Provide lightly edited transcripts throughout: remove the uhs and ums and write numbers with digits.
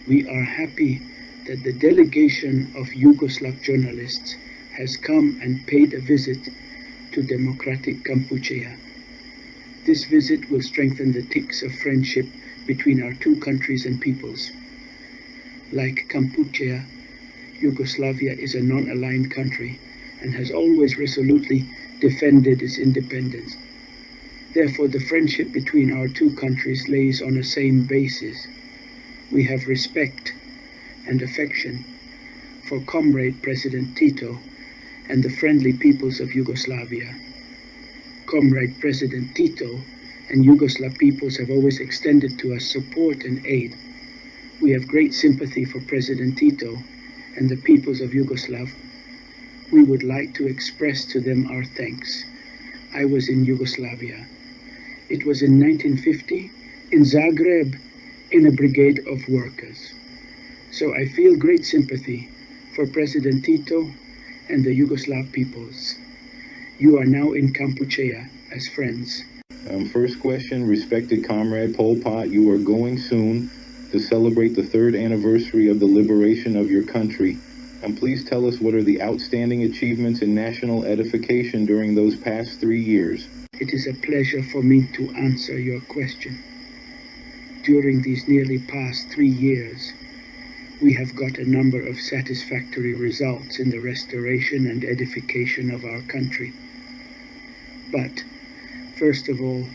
We are happy that the delegation of Yugoslav journalists has come and paid a visit to democratic Kampuchea. This visit will strengthen the ties of friendship between our two countries and peoples. Like Kampuchea, Yugoslavia is a non-aligned country and has always resolutely defended its independence. Therefore, the friendship between our two countries lays on the same basis. We have respect and affection for Comrade President Tito and the friendly peoples of Yugoslavia. Comrade President Tito and Yugoslav peoples have always extended to us support and aid. We have great sympathy for President Tito and the peoples of Yugoslav. We would like to express to them our thanks. I was in Yugoslavia. It was in 1950, in Zagreb, in a brigade of workers. So I feel great sympathy for President Tito and the Yugoslav peoples. You are now in Kampuchea as friends. First question, respected Comrade Pol Pot, you are going soon to celebrate the 3rd anniversary of the liberation of your country. Please tell us what are the outstanding achievements in national edification during those past 3 years. It is a pleasure for me to answer your question. During these nearly past 3 years, we have got a number of satisfactory results in the restoration and edification of our country. But, first of all,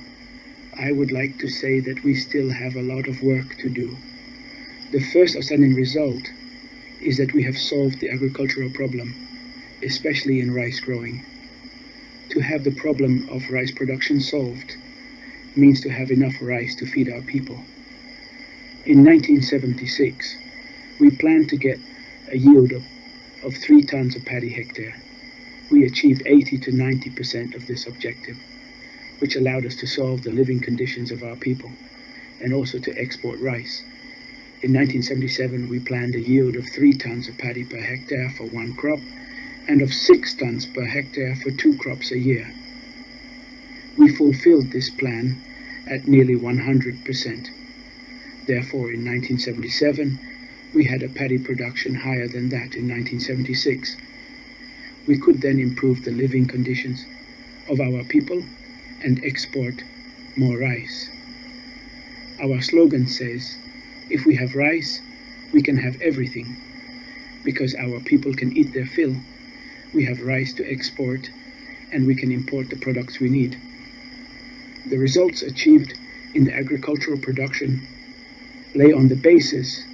I would like to say that we still have a lot of work to do. The first outstanding result is that we have solved the agricultural problem, especially in rice growing. To have the problem of rice production solved means to have enough rice to feed our people. In 1976, we planned to get a yield of 3 tons of paddy hectare. We achieved 80 to 90% of this objective, which allowed us to solve the living conditions of our people and also to export rice. In 1977, we planned a yield of 3 tons of paddy per hectare for 1 crop and of 6 tons per hectare for 2 crops a year. We fulfilled this plan at nearly 100%. Therefore, in 1977, we had a paddy production higher than that in 1976. We could then improve the living conditions of our people and export more rice. Our slogan says, if we have rice, we can have everything. Because our people can eat their fill, we have rice to export and we can import the products we need. The results achieved in the agricultural production lay on the basis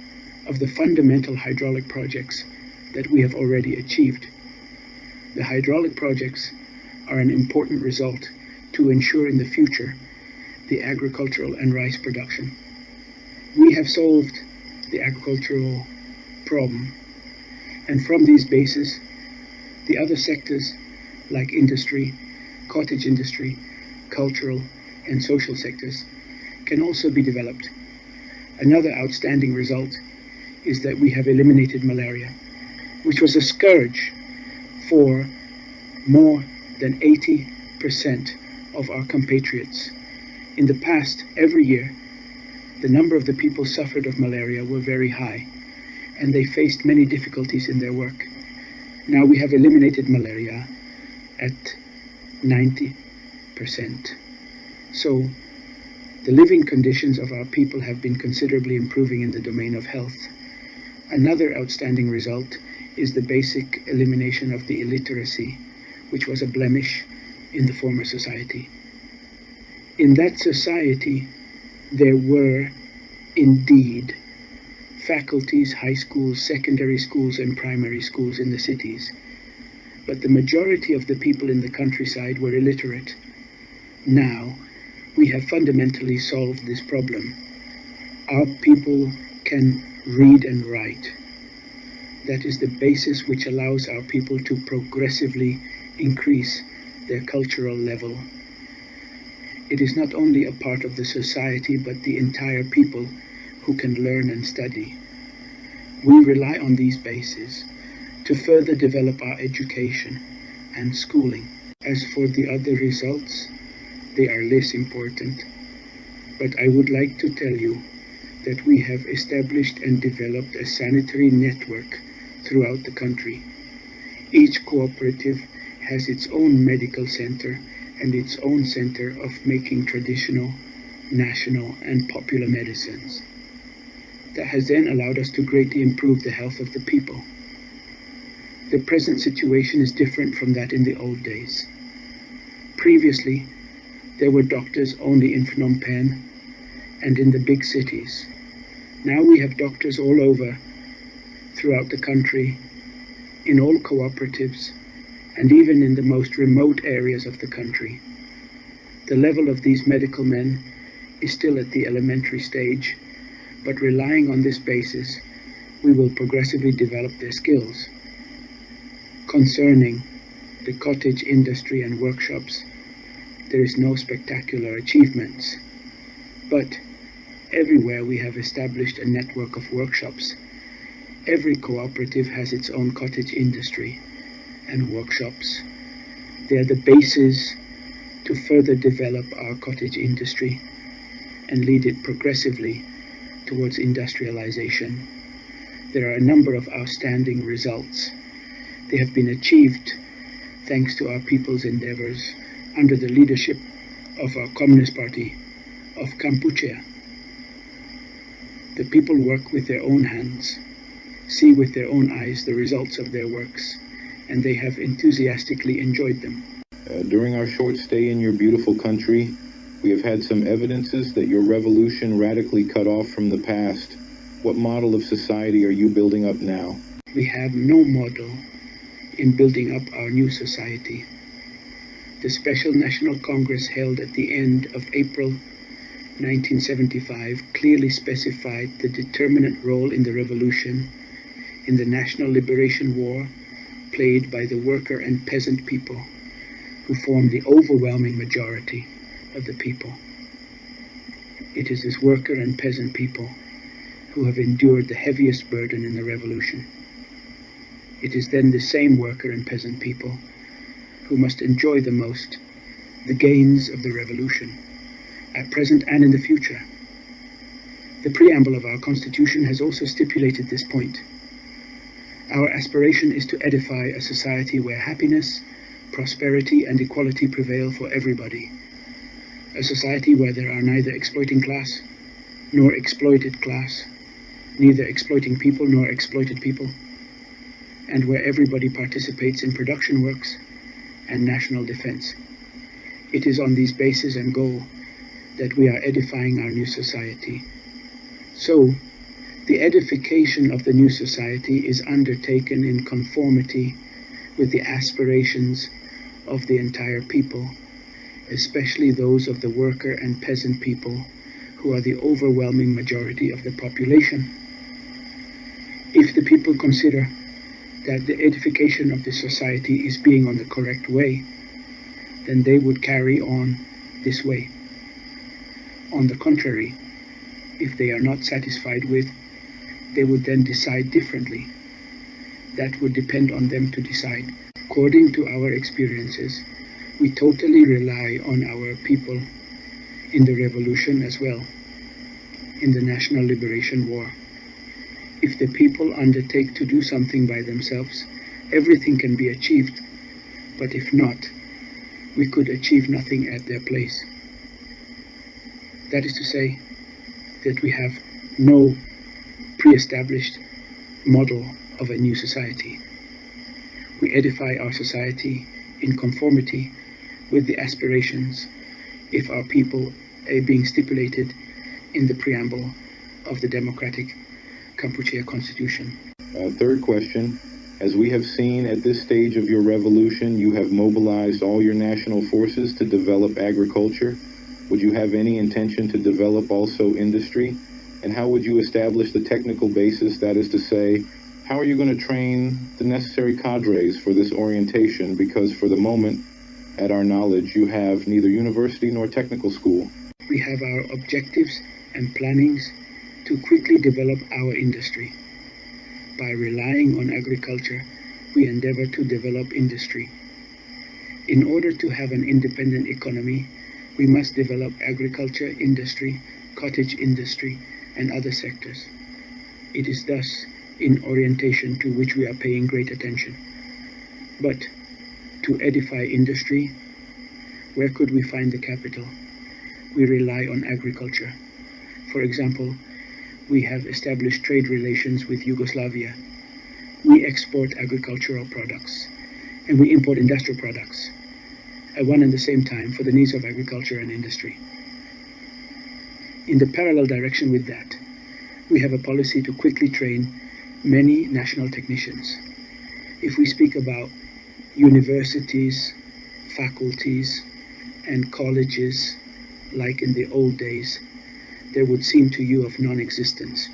of the fundamental hydraulic projects that we have already achieved. The hydraulic projects are an important result to ensure in the future the agricultural and rice production. We have solved the agricultural problem, and from these bases, the other sectors like industry, cottage industry, cultural and social sectors can also be developed. Another outstanding result is that we have eliminated malaria, which was a scourge for more than 80% of our compatriots. In the past, every year, the number of the people suffered of malaria were very high, and they faced many difficulties in their work. Now we have eliminated malaria at 90%. So the living conditions of our people have been considerably improving in the domain of health. Another outstanding result is the basic elimination of the illiteracy, which was a blemish in the former society. In that society, there were indeed faculties, high schools, secondary schools, and primary schools in the cities. But the majority of the people in the countryside were illiterate. Now, we have fundamentally solved this problem. Our people can read and write. That is the basis which allows our people to progressively increase their cultural level. It is not only a part of the society, but the entire people who can learn and study. We rely on these bases to further develop our education and schooling. As for the other results, they are less important. But I would like to tell you that we have established and developed a sanitary network throughout the country. Each cooperative has its own medical center and its own center of making traditional, national, and popular medicines. That has then allowed us to greatly improve the health of the people. The present situation is different from that in the old days. Previously, there were doctors only in Phnom Penh and in the big cities. Now we have doctors all over throughout the country, in all cooperatives, and even in the most remote areas of the country. The level of these medical men is still at the elementary stage, but relying on this basis, we will progressively develop their skills. Concerning the cottage industry and workshops, there is no spectacular achievements, but everywhere we have established a network of workshops. Every cooperative has its own cottage industry and workshops. They are the basis to further develop our cottage industry and lead it progressively towards industrialization. There are a number of outstanding results. They have been achieved thanks to our people's endeavors under the leadership of our Communist Party of Kampuchea. The people work with their own hands, see with their own eyes the results of their works, and they have enthusiastically enjoyed them. During our short stay in your beautiful country, we have had some evidences that your revolution radically cut off from the past. What model of society are you building up now? We have no model in building up our new society. The Special National Congress held at the end of April 1975 clearly specified the determinant role in the revolution, in the national liberation war, played by the worker and peasant people, who form the overwhelming majority of the people. It is this worker and peasant people who have endured the heaviest burden in the revolution. It is then the same worker and peasant people who must enjoy the most the gains of the revolution, at present and in the future. The preamble of our Constitution has also stipulated this point. Our aspiration is to edify a society where happiness, prosperity, and equality prevail for everybody. A society where there are neither exploiting class nor exploited class, neither exploiting people nor exploited people, and where everybody participates in production works and national defense. It is on these bases and goal that we are edifying our new society. So, the edification of the new society is undertaken in conformity with the aspirations of the entire people, especially those of the worker and peasant people, who are the overwhelming majority of the population. If the people consider that the edification of the society is being on the correct way, then they would carry on this way. On the contrary, if they are not satisfied with, they would then decide differently. That would depend on them to decide. According to our experiences, we totally rely on our people in the revolution as well, in the National Liberation War. If the people undertake to do something by themselves, everything can be achieved. But if not, we could achieve nothing at their place. That is to say, that we have no pre-established model of a new society. We edify our society in conformity with the aspirations of our people being stipulated in the preamble of the democratic Kampuchea Constitution. Third question. As we have seen at this stage of your revolution, you have mobilized all your national forces to develop agriculture. Would you have any intention to develop also industry? And how would you establish the technical basis? That is to say, how are you going to train the necessary cadres for this orientation? Because for the moment, at our knowledge, you have neither university nor technical school. We have our objectives and plannings to quickly develop our industry. By relying on agriculture, we endeavor to develop industry. In order to have an independent economy, we must develop agriculture, industry, cottage industry, and other sectors. It is thus in orientation to which we are paying great attention. But to edify industry, where could we find the capital? We rely on agriculture. For example, we have established trade relations with Yugoslavia. We export agricultural products, and we import industrial products at one and the same time for the needs of agriculture and industry. In the parallel direction with that, we have a policy to quickly train many national technicians. If we speak about universities, faculties, and colleges, like in the old days, they would seem to you of non-existence.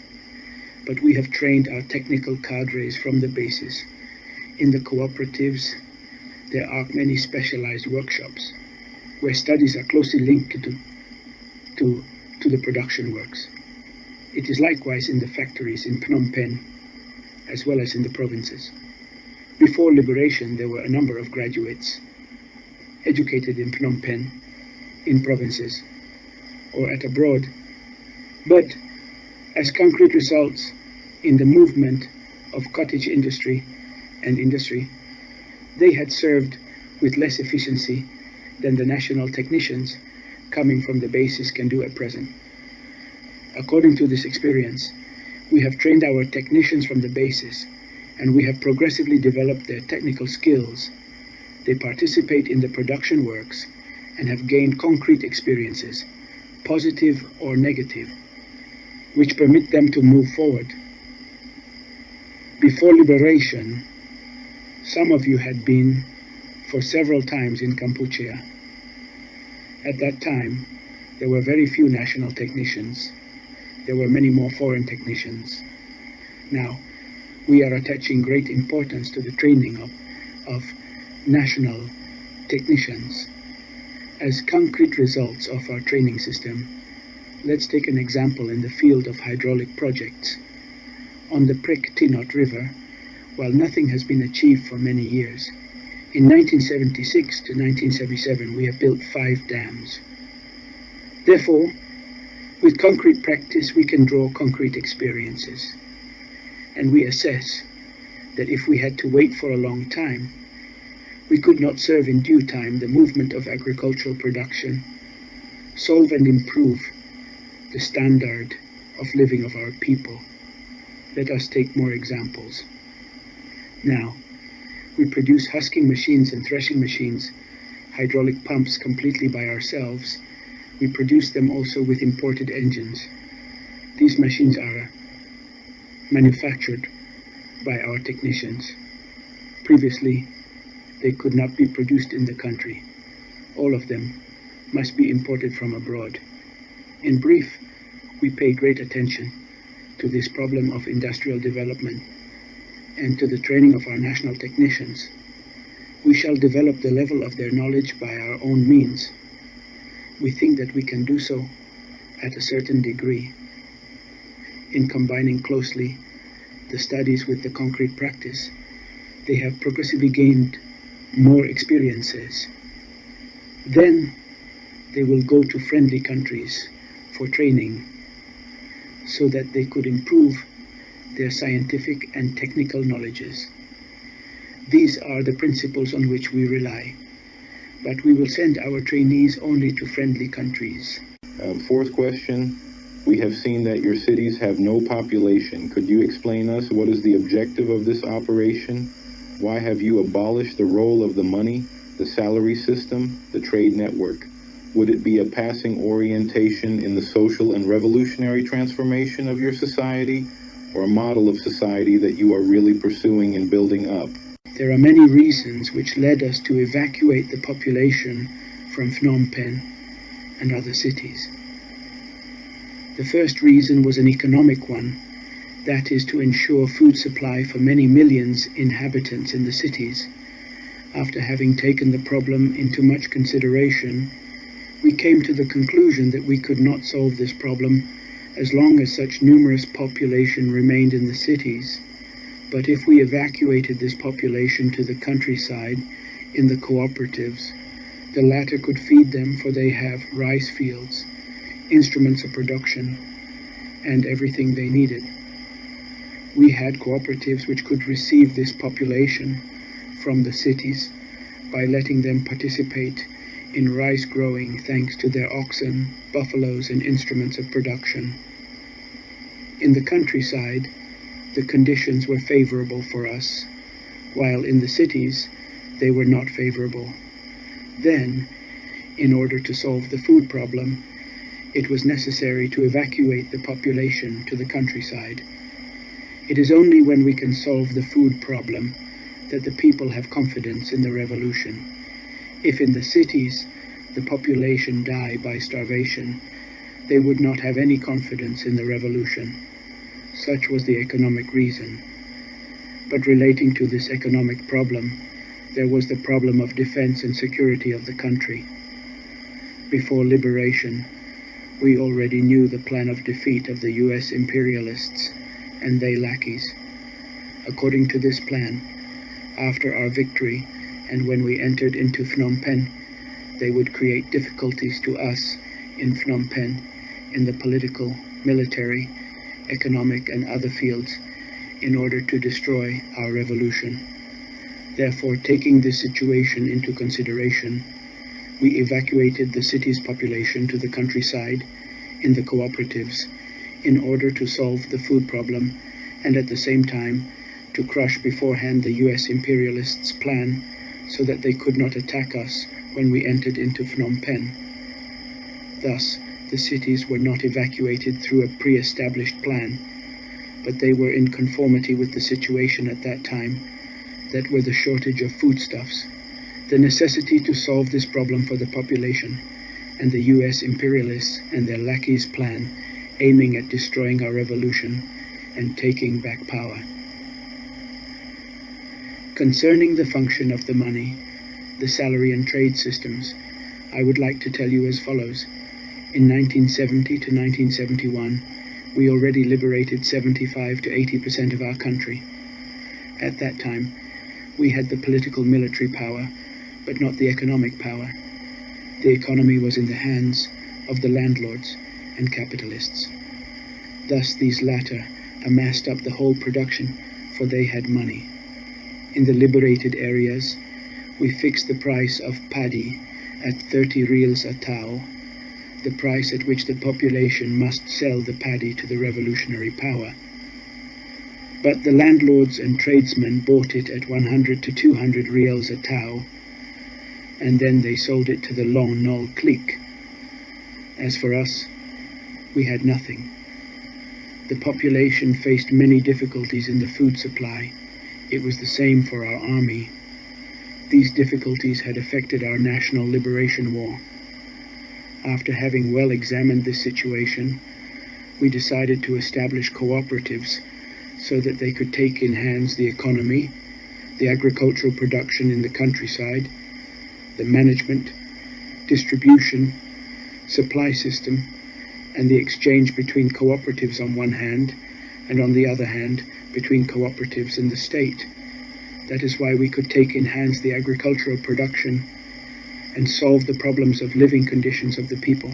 But we have trained our technical cadres from the basis. In the cooperatives, there are many specialized workshops where studies are closely linked to the production works. It is likewise in the factories in Phnom Penh, as well as in the provinces. Before liberation, there were a number of graduates educated in Phnom Penh, in provinces, or at abroad. But as concrete results in the movement of cottage industry and industry, they had served with less efficiency than the national technicians coming from the bases can do at present. According to this experience, we have trained our technicians from the bases, and we have progressively developed their technical skills. They participate in the production works and have gained concrete experiences, positive or negative, which permit them to move forward. Before liberation, some of you had been for several times in Kampuchea. At that time, there were very few national technicians. There were many more foreign technicians. Now, we are attaching great importance to the training of national technicians. As concrete results of our training system, let's take an example in the field of hydraulic projects. On the Prek Tinot River, while nothing has been achieved for many years, in 1976 to 1977 we have built 5 dams. Therefore, with concrete practice we can draw concrete experiences, and we assess that if we had to wait for a long time, we could not serve in due time the movement of agricultural production, solve and improve the standard of living of our people. Let us take more examples. Now, we produce husking machines and threshing machines, hydraulic pumps completely by ourselves. We produce them also with imported engines. These machines are manufactured by our technicians. Previously, they could not be produced in the country. All of them must be imported from abroad. In brief, we pay great attention to this problem of industrial development and to the training of our national technicians. We shall develop the level of their knowledge by our own means. We think that we can do so at a certain degree in combining closely the studies with the concrete practice. They have progressively gained more experiences. Then they will go to friendly countries for training so that they could improve their scientific and technical knowledges. These are the principles on which we rely, but we will send our trainees only to friendly countries. Fourth question. We have seen that your cities have no population. Could you explain us what is the objective of this operation? Why have you abolished the role of the money, the salary system, the trade network? Would it be a passing orientation in the social and revolutionary transformation of your society, or a model of society that you are really pursuing and building up? There are many reasons which led us to evacuate the population from Phnom Penh and other cities. The first reason was an economic one, that is to ensure food supply for many millions inhabitants in the cities. After having taken the problem into much consideration, we came to the conclusion that we could not solve this problem as long as such numerous population remained in the cities. But if we evacuated this population to the countryside in the cooperatives, the latter could feed them, for they have rice fields, instruments of production, and everything they needed. We had cooperatives which could receive this population from the cities by letting them participate in rice growing thanks to their oxen, buffaloes, and instruments of production. In the countryside, the conditions were favorable for us, while in the cities, they were not favorable. Then, in order to solve the food problem, it was necessary to evacuate the population to the countryside. It is only when we can solve the food problem that the people have confidence in the revolution. If in the cities the population die by starvation, they would not have any confidence in the revolution. Such was the economic reason. But relating to this economic problem, there was the problem of defense and security of the country. Before liberation, we already knew the plan of defeat of the US imperialists and their lackeys. According to this plan, after our victory and when we entered into Phnom Penh, they would create difficulties to us in Phnom Penh in the political, military, economic, and other fields in order to destroy our revolution. Therefore, taking this situation into consideration, we evacuated the city's population to the countryside in the cooperatives in order to solve the food problem and at the same time to crush beforehand the US imperialists' plan so that they could not attack us when we entered into Phnom Penh. Thus, the cities were not evacuated through a pre-established plan, but they were in conformity with the situation at that time, that were the shortage of foodstuffs, the necessity to solve this problem for the population, and the US imperialists and their lackeys' plan aiming at destroying our revolution and taking back power. Concerning the function of the money, the salary and trade systems, I would like to tell you as follows. In 1970 to 1971, we already liberated 75 to 80% of our country. At that time, we had the political military power, but not the economic power. The economy was in the hands of the landlords and capitalists. Thus these latter amassed up the whole production, for they had money. In the liberated areas, we fixed the price of paddy at 30 reals a tau, the price at which the population must sell the paddy to the revolutionary power. But the landlords and tradesmen bought it at 100 to 200 reals a tau, and then they sold it to the Long Nol clique. As for us, we had nothing. The population faced many difficulties in the food supply. It was the same for our army. These difficulties had affected our national liberation war. After having well examined this situation, we decided to establish cooperatives so that they could take in hands the economy, the agricultural production in the countryside, the management, distribution, supply system, and the exchange between cooperatives on one hand, and on the other hand, between cooperatives and the state. That is why we could take in hands the agricultural production and solve the problems of living conditions of the people.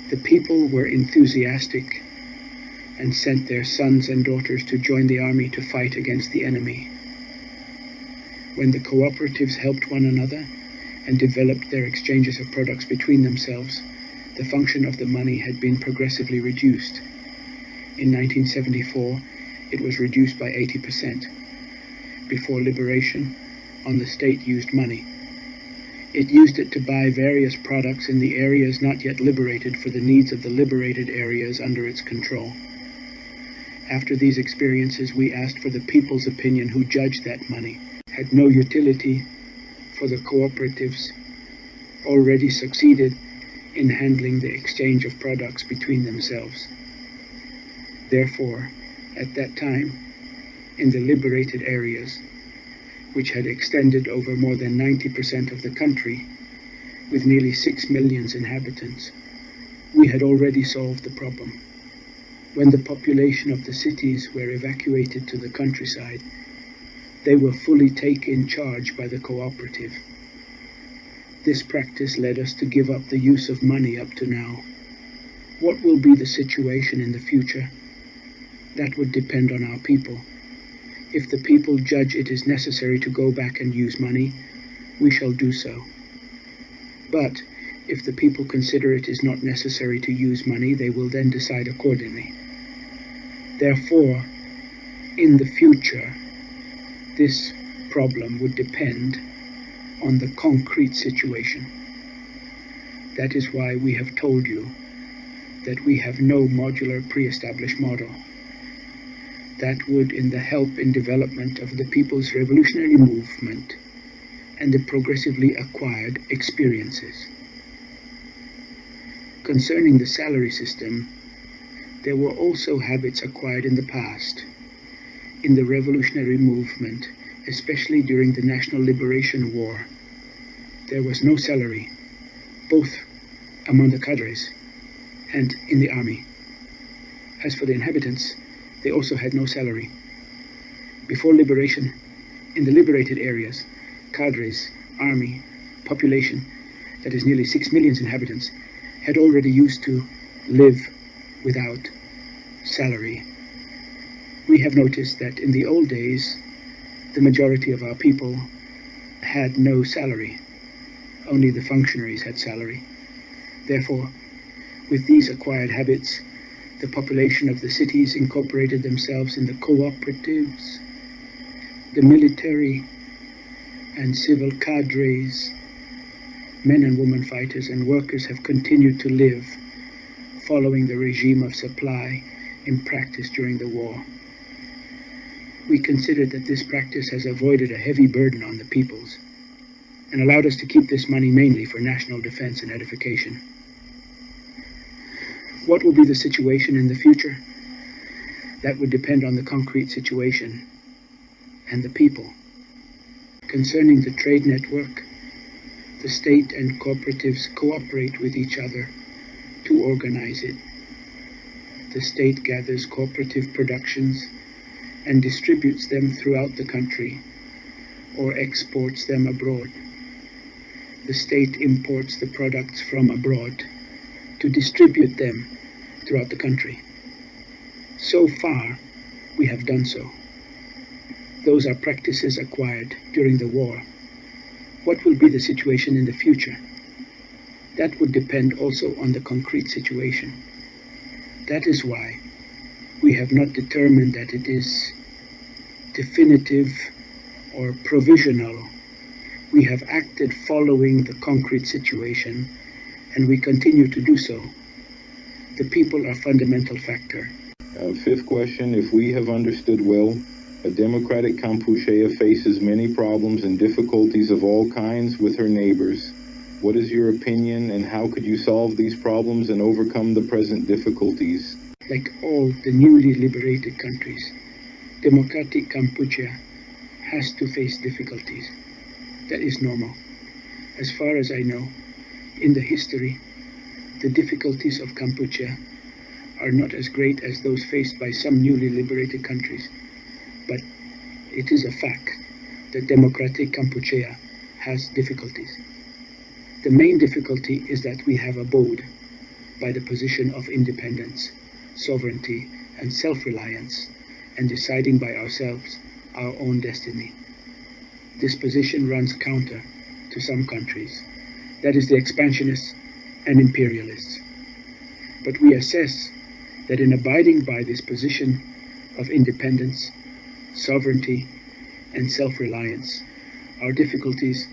The people were enthusiastic and sent their sons and daughters to join the army to fight against the enemy. When the cooperatives helped one another and developed their exchanges of products between themselves, the function of the money had been progressively reduced. In 1974, it was reduced by 80%. Before liberation, the state used money. It used it to buy various products in the areas not yet liberated for the needs of the liberated areas under its control. After these experiences, we asked for the people's opinion who judged that money had no utility, for the cooperatives already succeeded in handling the exchange of products between themselves. Therefore, at that time, in the liberated areas, which had extended over more than 90% of the country, with nearly 6 million inhabitants, we had already solved the problem. When the population of the cities were evacuated to the countryside, they were fully taken in charge by the cooperative. This practice led us to give up the use of money up to now. What will be the situation in the future? That would depend on our people. If the people judge it is necessary to go back and use money, we shall do so. But if the people consider it is not necessary to use money, they will then decide accordingly. Therefore, in the future, this problem would depend on the concrete situation. That is why we have told you that we have no modular pre-established model. That would, in the help in development of the people's revolutionary movement and the progressively acquired experiences. Concerning the salary system, there were also habits acquired in the past. In the revolutionary movement, especially during the National Liberation War, there was no salary, both among the cadres and in the army. As for the inhabitants, they also had no salary. Before liberation, in the liberated areas, cadres, army, population, that is nearly 6 million inhabitants, had already used to live without salary. We have noticed that in the old days, the majority of our people had no salary. Only the functionaries had salary. Therefore, with these acquired habits, the population of the cities incorporated themselves in the cooperatives. The military and civil cadres, men and women fighters and workers have continued to live following the regime of supply in practice during the war. We considered that this practice has avoided a heavy burden on the peoples and allowed us to keep this money mainly for national defense and edification. What will be the situation in the future? That would depend on the concrete situation and the people. Concerning the trade network, the state and cooperatives cooperate with each other to organize it. The state gathers cooperative productions and distributes them throughout the country or exports them abroad. The state imports the products from abroad to distribute them throughout the country. So far, we have done so. Those are practices acquired during the war. What will be the situation in the future? That would depend also on the concrete situation. That is why we have not determined that it is definitive or provisional. We have acted following the concrete situation, and we continue to do so. The people are a fundamental factor. Fifth question, if we have understood well, a democratic Kampuchea faces many problems and difficulties of all kinds with her neighbors. What is your opinion, and how could you solve these problems and overcome the present difficulties? Like all the newly liberated countries, democratic Kampuchea has to face difficulties. That is normal. As far as I know, in the history, the difficulties of Kampuchea are not as great as those faced by some newly liberated countries. But it is a fact that democratic Kampuchea has difficulties. The main difficulty is that we have abode by the position of independence, sovereignty, and self-reliance, and deciding by ourselves our own destiny. This position runs counter to some countries, that is the expansionists and imperialists. But we assess that in abiding by this position of independence, sovereignty, and self-reliance, our difficulties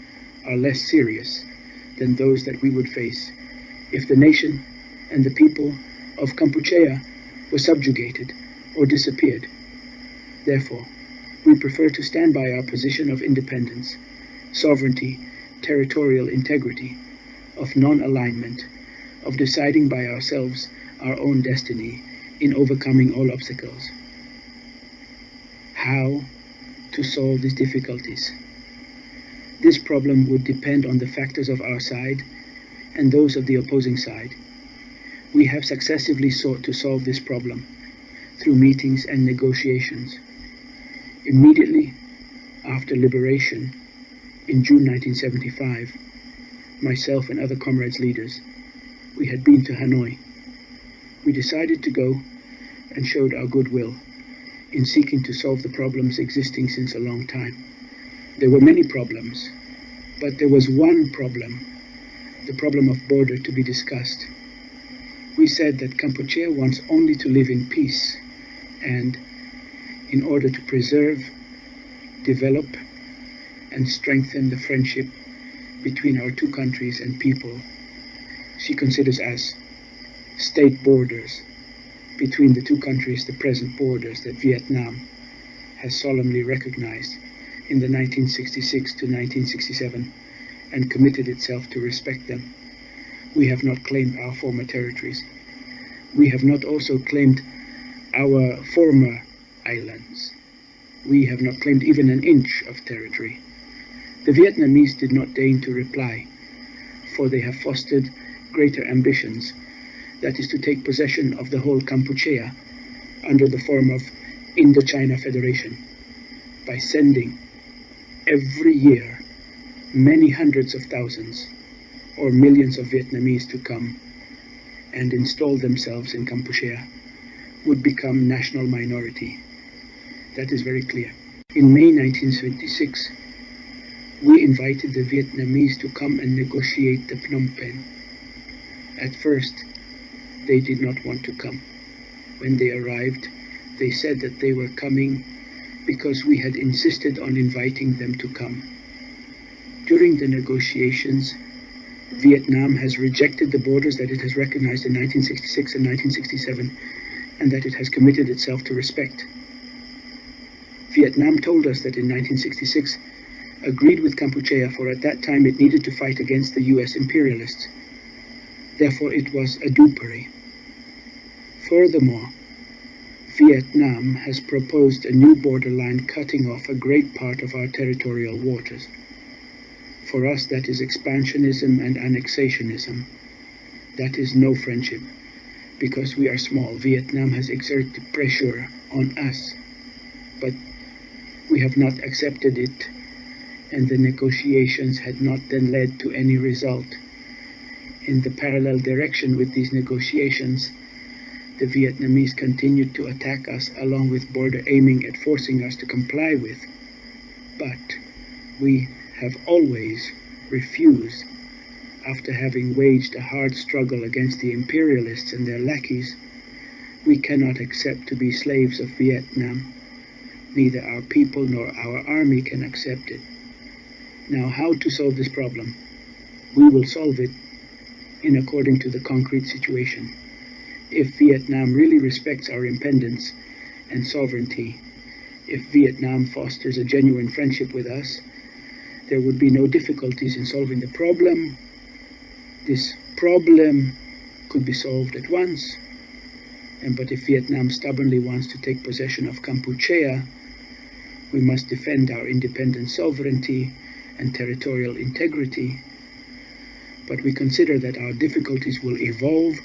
are less serious than those that we would face if the nation and the people of Kampuchea were subjugated or disappeared. Therefore, we prefer to stand by our position of independence, sovereignty, territorial integrity, of non-alignment, of deciding by ourselves our own destiny in overcoming all obstacles. How to solve these difficulties? This problem would depend on the factors of our side and those of the opposing side. We have successively sought to solve this problem through meetings and negotiations. Immediately after liberation, in June 1975, myself and other comrades leaders, we had been to Hanoi. We decided to go and showed our goodwill in seeking to solve the problems existing since a long time. There were many problems, but there was one problem, the problem of border, to be discussed. We said that Kampuchea wants only to live in peace, and in order to preserve, develop, and strengthen the friendship between our two countries and people, she considers as state borders between the two countries, the present borders that Vietnam has solemnly recognized in the 1966 to 1967 and committed itself to respect them. We have not claimed our former territories. We have not also claimed our former islands. We have not claimed even an inch of territory. The Vietnamese did not deign to reply, for they have fostered greater ambitions, that is to take possession of the whole Kampuchea under the form of Indochina Federation, by sending every year many hundreds of thousands or millions of Vietnamese to come and install themselves in Kampuchea, would become national minority. That is very clear. In May 1976, we invited the Vietnamese to come and negotiate the Phnom Penh. At first, they did not want to come. When they arrived, they said that they were coming because we had insisted on inviting them to come. During the negotiations, Vietnam has rejected the borders that it has recognized in 1966 and 1967, and that it has committed itself to respect. Vietnam told us that in 1966, agreed with Kampuchea, for at that time it needed to fight against the US imperialists. Therefore it was a dupery. Furthermore, Vietnam has proposed a new borderline cutting off a great part of our territorial waters. For us, that is expansionism and annexationism. That is no friendship, because we are small. Vietnam has exerted pressure on us, but we have not accepted it, and the negotiations had not then led to any result. In the parallel direction with these negotiations, the Vietnamese continued to attack us along with border, aiming at forcing us to comply with. But we have always refused. After having waged a hard struggle against the imperialists and their lackeys, we cannot accept to be slaves of Vietnam. Neither our people nor our army can accept it. Now, how to solve this problem? We will solve it in according to the concrete situation. If Vietnam really respects our independence and sovereignty, if Vietnam fosters a genuine friendship with us, there would be no difficulties in solving the problem. This problem could be solved at once. But if Vietnam stubbornly wants to take possession of Kampuchea, we must defend our independent sovereignty and territorial integrity. But we consider that our difficulties will evolve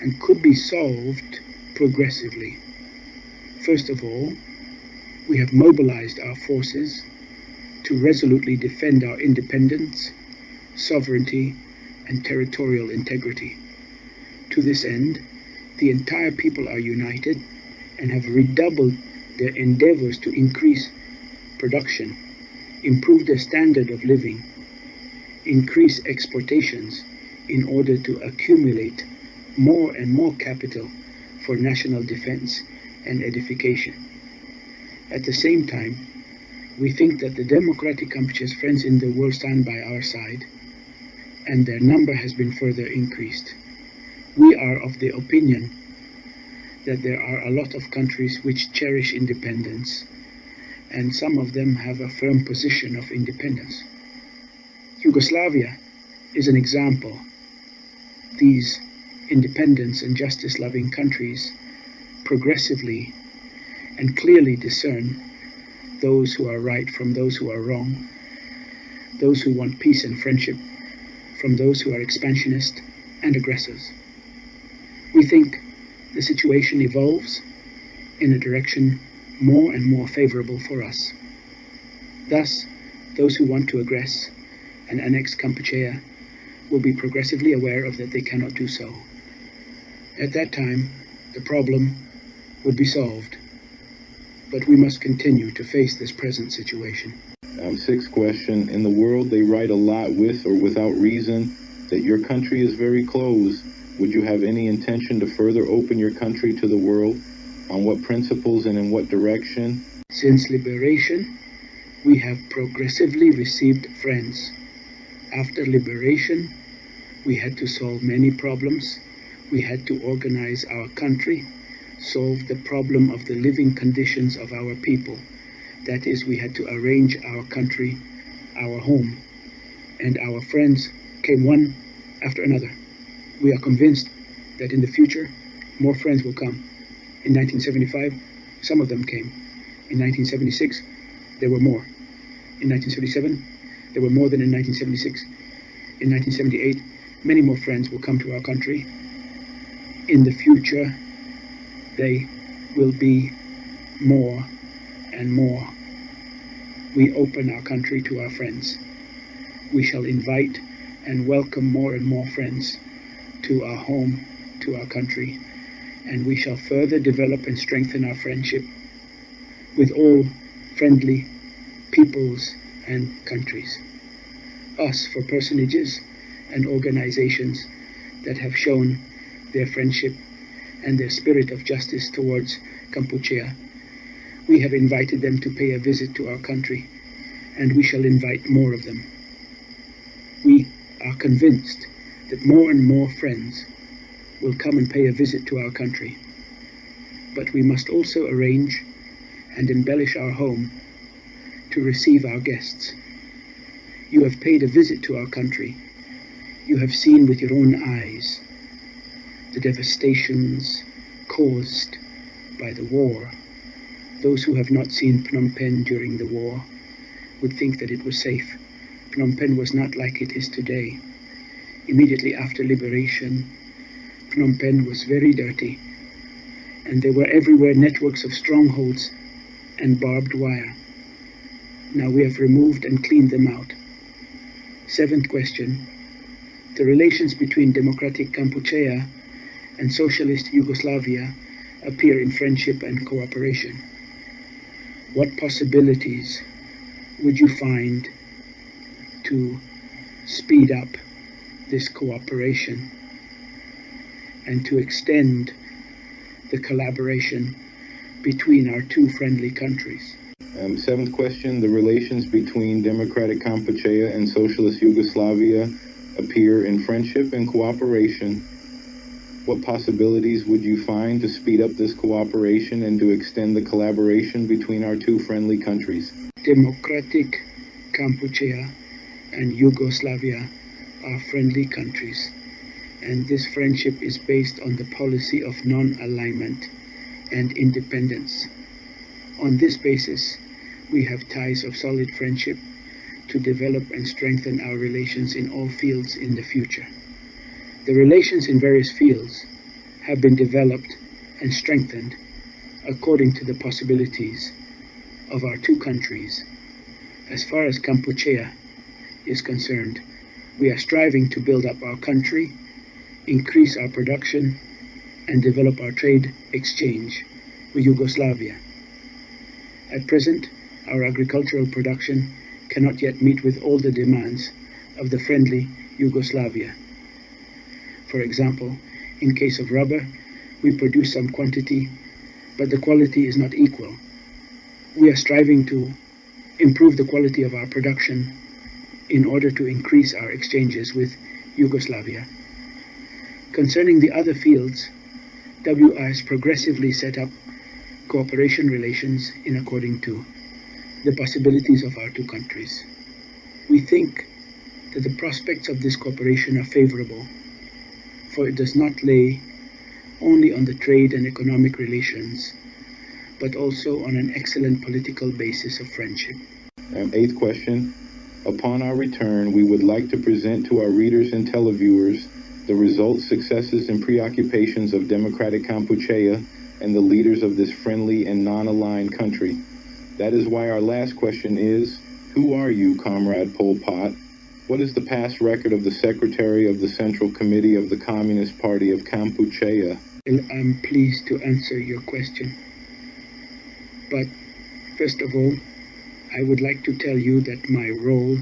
and could be solved progressively. First of all, we have mobilized our forces to resolutely defend our independence, sovereignty, and territorial integrity. To this end, the entire people are united and have redoubled their endeavors to increase production, improve their standard of living, increase exportations in order to accumulate more and more capital for national defense and edification. At the same time, we think that the democratic Kampuchea's friends in the world stand by our side, and their number has been further increased. We are of the opinion that there are a lot of countries which cherish independence, and some of them have a firm position of independence. Yugoslavia is an example. These independence and justice-loving countries progressively and clearly discern those who are right from those who are wrong, those who want peace and friendship from those who are expansionist and aggressors. We think the situation evolves in a direction more and more favorable for us. Thus, those who want to aggress and annex Kampuchea will be progressively aware of that they cannot do so. At that time, the problem would be solved. But we must continue to face this present situation. Sixth question. In the world, they write a lot with or without reason that your country is very closed. Would you have any intention to further open your country to the world? On what principles and in what direction? Since liberation, we have progressively received friends. After liberation, we had to solve many problems. We had to organize our country, solve the problem of the living conditions of our people. That is, we had to arrange our country, our home, and our friends came one after another. We are convinced that in the future, more friends will come. In 1975, some of them came. In 1976, there were more. In 1977, there were more than in 1976. In 1978, many more friends will come to our country. In the future, they will be more and more. We open our country to our friends. We shall invite and welcome more and more friends to our home, to our country, and we shall further develop and strengthen our friendship with all friendly peoples and countries. Us for personages and organizations that have shown their friendship and their spirit of justice towards Kampuchea. We have invited them to pay a visit to our country, and we shall invite more of them. We are convinced that more and more friends will come and pay a visit to our country. But we must also arrange and embellish our home to receive our guests. You have paid a visit to our country. You have seen with your own eyes the devastations caused by the war. Those who have not seen Phnom Penh during the war would think that it was safe. Phnom Penh was not like it is today. Immediately after liberation, Phnom Penh was very dirty, and there were everywhere networks of strongholds and barbed wire. Now we have removed and cleaned them out. Seventh question. The relations between democratic Kampuchea and socialist Yugoslavia appear in friendship and cooperation. What possibilities would you find to speed up this cooperation and to extend the collaboration between our two friendly countries? Seventh question, the relations between democratic Kampuchea and socialist Yugoslavia appear in friendship and cooperation. What possibilities would you find to speed up this cooperation and to extend the collaboration between our two friendly countries? Democratic Kampuchea and Yugoslavia are friendly countries, and this friendship is based on the policy of non-alignment and independence. On this basis, we have ties of solid friendship to develop and strengthen our relations in all fields in the future. The relations in various fields have been developed and strengthened according to the possibilities of our two countries. As far as Kampuchea is concerned, we are striving to build up our country, increase our production, and develop our trade exchange with Yugoslavia. At present, our agricultural production cannot yet meet with all the demands of the friendly Yugoslavia. For example, in case of rubber, we produce some quantity, but the quality is not equal. We are striving to improve the quality of our production in order to increase our exchanges with Yugoslavia. Concerning the other fields, WI has progressively set up cooperation relations in according to the possibilities of our two countries. We think that the prospects of this cooperation are favorable, for it does not lay only on the trade and economic relations, but also on an excellent political basis of friendship. Eighth question. Upon our return, we would like to present to our readers and televiewers the results, successes, and preoccupations of democratic Kampuchea and the leaders of this friendly and non-aligned country. That is why our last question is, who are you, Comrade Pol Pot? What is the past record of the Secretary of the Central Committee of the Communist Party of Kampuchea? I'm pleased to answer your question. But first of all, I would like to tell you that my role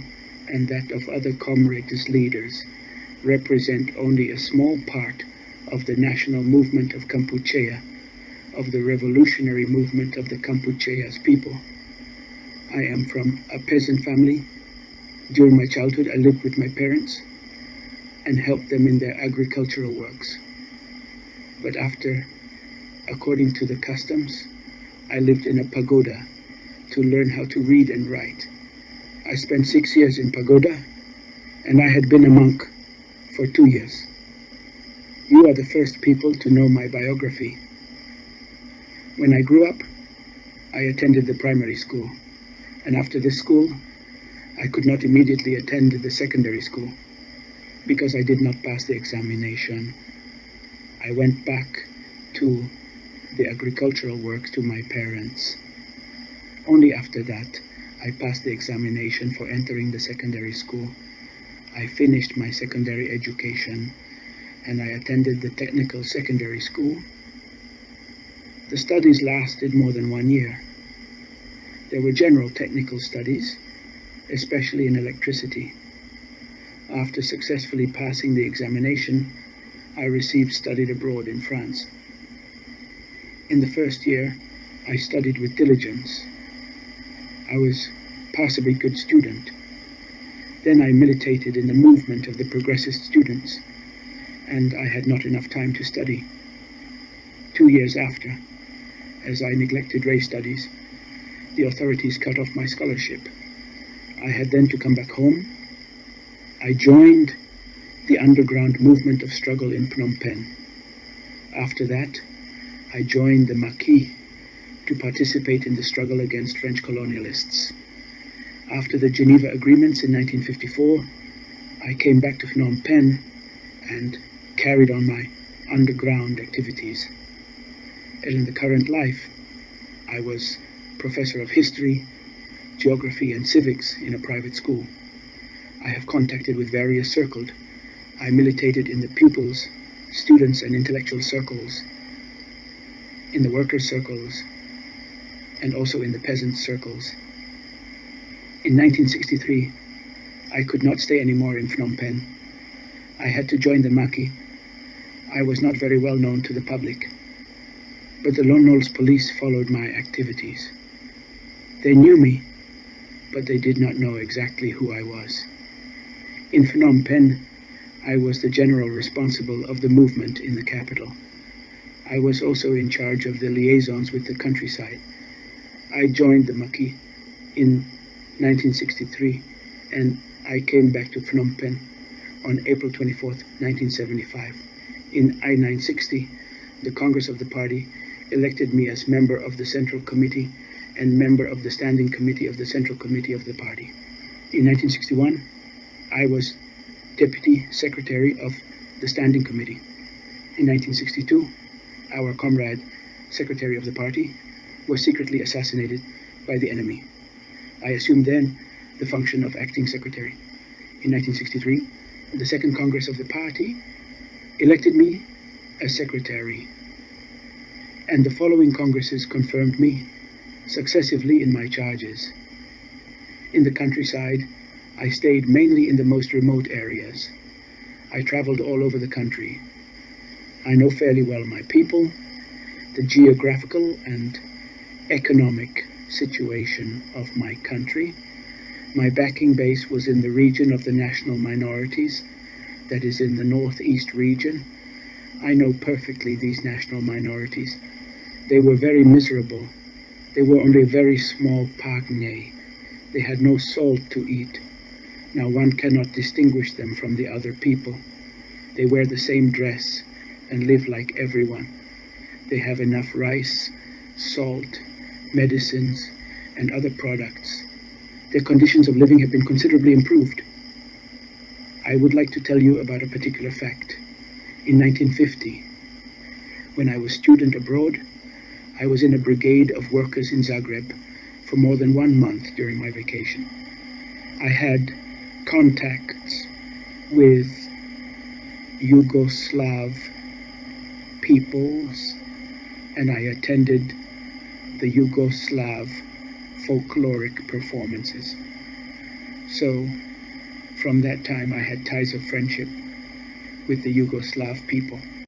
and that of other comrades leaders represent only a small part of the national movement of Kampuchea, of the revolutionary movement of the Kampuchea's people. I am from a peasant family. During my childhood, I lived with my parents and helped them in their agricultural works. But after, according to the customs, I lived in a pagoda to learn how to read and write. I spent 6 years in pagoda, and I had been a monk for 2 years. You are the first people to know my biography. When I grew up, I attended the primary school, and after this school, I could not immediately attend the secondary school because I did not pass the examination. I went back to the agricultural works to my parents. Only after that, I passed the examination for entering the secondary school. I finished my secondary education and I attended the technical secondary school. The studies lasted more than 1 year. There were general technical studies, especially in electricity. After successfully passing the examination, I received studied abroad in France. In the first year, I studied with diligence. I was a passably good student. Then I militated in the movement of the progressist students, and I had not enough time to study. 2 years after, as I neglected race studies, the authorities cut off my scholarship. I had then to come back home. I joined the underground movement of struggle in Phnom Penh. After that, I joined the Maquis to participate in the struggle against French colonialists. After the Geneva Agreements in 1954, I came back to Phnom Penh and carried on my underground activities. And in the current life, I was professor of history, geography, and civics in a private school. I have contacted with various circles. I militated in the pupils, students, and intellectual circles, in the workers' circles, and also in the peasant circles. In 1963, I could not stay anymore in Phnom Penh. I had to join the Maquis. I was not very well known to the public, but the Lone Nol's police followed my activities. They knew me, but they did not know exactly who I was. In Phnom Penh, I was the general responsible of the movement in the capital. I was also in charge of the liaisons with the countryside. I joined the Maquis in 1963, and I came back to Phnom Penh on April 24th, 1975. In I-960, the Congress of the party elected me as member of the Central Committee and member of the Standing Committee of the Central Committee of the party. In 1961, I was Deputy Secretary of the Standing Committee. In 1962, our comrade, Secretary of the party, was secretly assassinated by the enemy. I assumed then the function of acting secretary. In 1963, the Second Congress of the party elected me as secretary, and the following congresses confirmed me successively in my charges. In the countryside, I stayed mainly in the most remote areas. I traveled all over the country. I know fairly well my people, the geographical and economic situation of my country. My backing base was in the region of the national minorities, that is in the northeast region. I know perfectly these national minorities. They were very miserable. They were only a very small pagne. They had no salt to eat. Now one cannot distinguish them from the other people. They wear the same dress and live like everyone. They have enough rice, salt, medicines, and other products. Their conditions of living have been considerably improved. I would like to tell you about a particular fact. In 1950, when I was student abroad, I was in a brigade of workers in Zagreb for more than 1 month during my vacation. I had contacts with Yugoslav peoples, and I attended the Yugoslav folkloric performances. So from that time I had ties of friendship with the Yugoslav people.